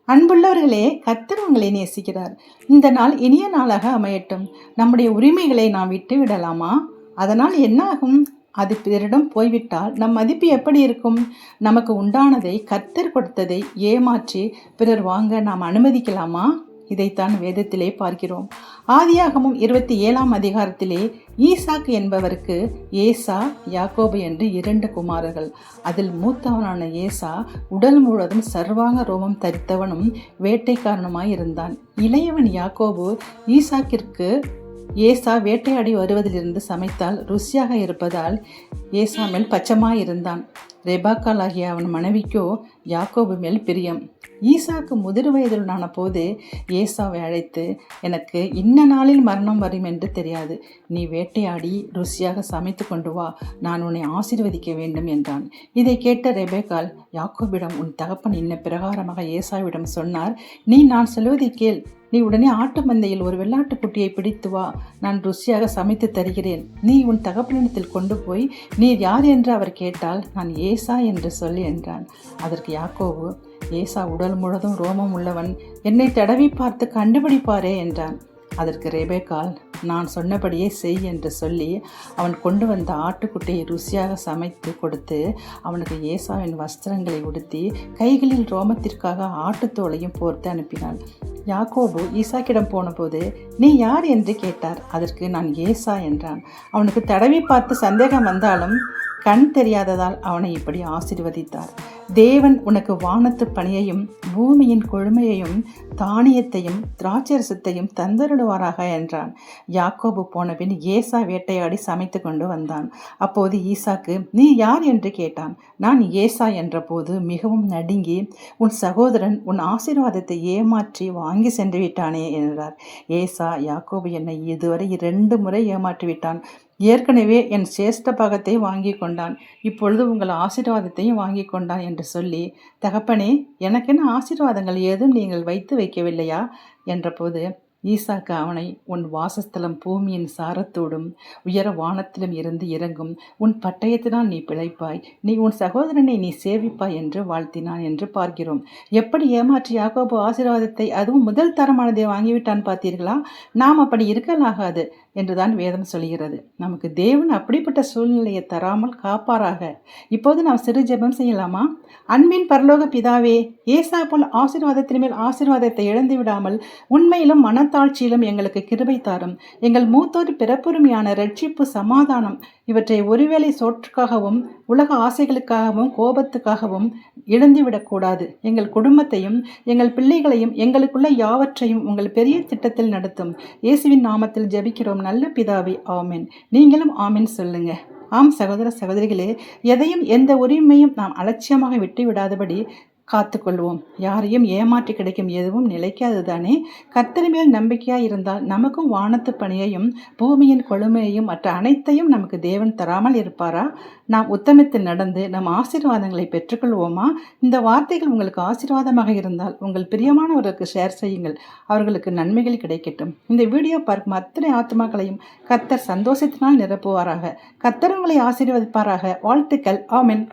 அன்புள்ளவர்களே, கர்த்தர் உங்களை நேசிக்கிறார். இந்த நாள் இனிய நாளாக அமையட்டும். நம்முடைய உரிமைகளை நாம் விட்டு விடலாமா? அதனால் என்ன ஆகும்? அது பிறரிடம் போய்விட்டால் நம் மதிப்பு எப்படி இருக்கும்? நமக்கு உண்டானதை, கர்த்தர் கொடுத்ததை ஏமாற்றி பிறர் வாங்க நாம் அனுமதிக்கலாமா? இதைத்தான் வேதத்திலே பார்க்கிறோம். ஆதியாகமம் 27ஆம் அதிகாரத்திலே ஈசாக்கு என்பவருக்கு ஏசா, யாக்கோபு என்று 2 குமாரர்கள். அதில் மூத்தவனான ஏசா உடல் முழுவதும் சர்வாங்க ரோமம் தரித்தவனும் வேட்டைக்காரனுமாய் இருந்தான். இளையவன் யாக்கோபு ஈசாக்கிற்கு ஏசா வேட்டையாடி வருவதிலிருந்து சமைத்தால் ருசியாக இருப்பதால் ஏசா மேல் பச்சமாயிருந்தான். ரெபாக்காலாகிய அவன் மனைவிக்கோ யாக்கோபு மேல் பிரியம். ஈசாக்கு முதிர் வயதுடனான போது ஏசாவை அழைத்து, எனக்கு இன்ன நாளில் மரணம் வரும் என்று தெரியாது. நீ வேட்டையாடி ருசியாக சமைத்து கொண்டு வா, நான் உன்னை ஆசீர்வதிக்க வேண்டும் என்றான். இதை கேட்ட ரெபேக்காள் யாக்கோபிடம், உன் தகப்பன் இன்ன பிரகாரமாக ஏசாவிடம் சொன்னார், நீ நான் சொல்வதை கேள். நீ உடனே ஆட்டு மந்தையில் ஒரு வெள்ளாட்டு குட்டியை பிடித்து வா, நான் ருசியாக சமைத்து தருகிறேன். நீ உன் தகப்பனிடத்தில் கொண்டு போய் நீர் யார் என்று அவர் கேட்டால் நான் ஏசா என்று சொல் என்றான். அதற்கு யாக்கோபு, ஏசா உடல் முழுவதும் ரோமம் உள்ளவன், என்னை தடவி பார்த்து கண்டுபிடிப்பாரே என்றான். அதற்கு ரெபேக்காள், நான் சொன்னபடியே செய் என்று சொல்லி அவன் கொண்டு வந்த ஆட்டுக்குட்டியை ருசியாக சமைத்து கொடுத்து அவனுக்கு ஏசாவின் வஸ்திரங்களை உடுத்தி கைகளில் ரோமத்திற்காக ஆட்டுத்தோலையும் போர்த்து அனுப்பினாள். யாக்கோபு ஈசாக்கிடம் போனபோது, நீ யார் என்று கேட்டார். அதற்கு நான் ஏசா என்றான். அவனுக்கு தடவி பார்த்து சந்தேகம் வந்தாலும் கண் தெரியாததால் அவனை இப்படி ஆசீர்வதித்தார். தேவன் உனக்கு வானத்து பணியையும் பூமியின் கொழுமையையும் தானியத்தையும் திராட்சரசத்தையும் தந்தருடுவாராக என்றான். யாக்கோபு போனபின் ஏசா வேட்டையாடி சமைத்து கொண்டு வந்தான். அப்போது ஈசாக்கு, நீ யார் என்று கேட்டான். நான் ஏசா என்ற போது மிகவும் நடுங்கி, உன் சகோதரன் உன் ஆசீர்வாதத்தை ஏமாற்றி வாங்கி சென்று விட்டானே என்றார். ஏசா, யாக்கோபு என்னை இதுவரை 2 முறை ஏமாற்றிவிட்டான். ஏற்கனவே என் சேஷ்ட பாகத்தை வாங்கி கொண்டான், இப்பொழுது உங்கள் ஆசீர்வாதத்தையும் வாங்கி கொண்டான் என்று சொல்லி, தகப்பனே, எனக்கென்ன ஆசீர்வாதங்கள் ஏதும் நீங்கள் வைத்து வைக்கவில்லையா என்றபோது ஈசாக்கு அவனை, உன் வாசஸ்தலம் பூமியின் சாரத்தோடும் உயர வானத்திலும் இருந்து இறங்கும் உன் பட்டயத்தினால் நீ பிழைப்பாய், நீ உன் சகோதரனை நீ சேவிப்பாய் என்று வாழ்த்தினான் என்று பார்க்கிறோம். எப்படி ஏமாற்றி யாக்கோபு ஆசீர்வாதத்தை, அதுவும் முதல் தரமானதை வாங்கிவிட்டான் பார்த்தீர்களா? நாம் அப்படி இருக்கலாகாது என்றுதான் வேதம் சொல்கிறது. நமக்கு தேவன் அப்படிப்பட்ட சூழ்நிலையை தராமல் காப்பாராக. இப்போது நாம் சிறு ஜெபம் செய்யலாமா? அன்பின் பரலோக பிதாவே, ஏசா போல் ஆசீர்வாதத்தின் மேல் ஆசீர்வாதத்தை இழந்து விடாமல் உண்மையிலும் மனத்தாழ்ச்சியிலும் எங்களுக்கு கிருபை தாரும். எங்கள் மூத்தோர் பிறப்புரிமையான ரட்சிப்பு, சமாதானம் இவற்றை ஒருவேளை சோற்றுக்காகவும் உலக ஆசைகளுக்காகவும் கோபத்துக்காகவும் இழந்துவிடக்கூடாது. எங்கள் குடும்பத்தையும் எங்கள் பிள்ளைகளையும் எங்களுக்குள்ள யாவற்றையும் உங்கள் பெரிய திட்டத்தில் நடத்தும். இயேசுவின் நாமத்தில் ஜெபிக்கிறோம் நல்ல பிதாவே, ஆமென். நீங்களும் ஆமென் சொல்லுங்க. ஆம் சகோதர சகோதரிகளே, எதையும் எந்த உரிமையும் நாம் அலட்சியமாக விட்டு விடாதபடி காத்துக்கொள்வோம். யாரையும் ஏமாற்றி கிடைக்கும் எதுவும் நிலைக்காது தானே. கர்த்தர் மேல் நம்பிக்கையாக இருந்தால் நமக்கும் வானத்து பணியையும் பூமியின் கொழுமையையும் மற்ற அனைத்தையும் நமக்கு தேவன் தராமல் இருப்பாரா? நாம் உத்தமத்தில் நடந்து நம் ஆசீர்வாதங்களை பெற்றுக்கொள்வோமா? இந்த வார்த்தைகள் உங்களுக்கு ஆசீர்வாதமாக இருந்தால் உங்கள் பிரியமானவர்களுக்கு ஷேர் செய்யுங்கள். அவர்களுக்கு நன்மைகள் கிடைக்கட்டும். இந்த வீடியோ பார்க்கும் அத்தனை ஆத்மாக்களையும் கர்த்தர் சந்தோஷத்தினால் நிரப்புவாராக. கர்த்தர் உங்களை ஆசீர்வதிப்பாராக. வாழ்த்துக்கள். ஆமென்.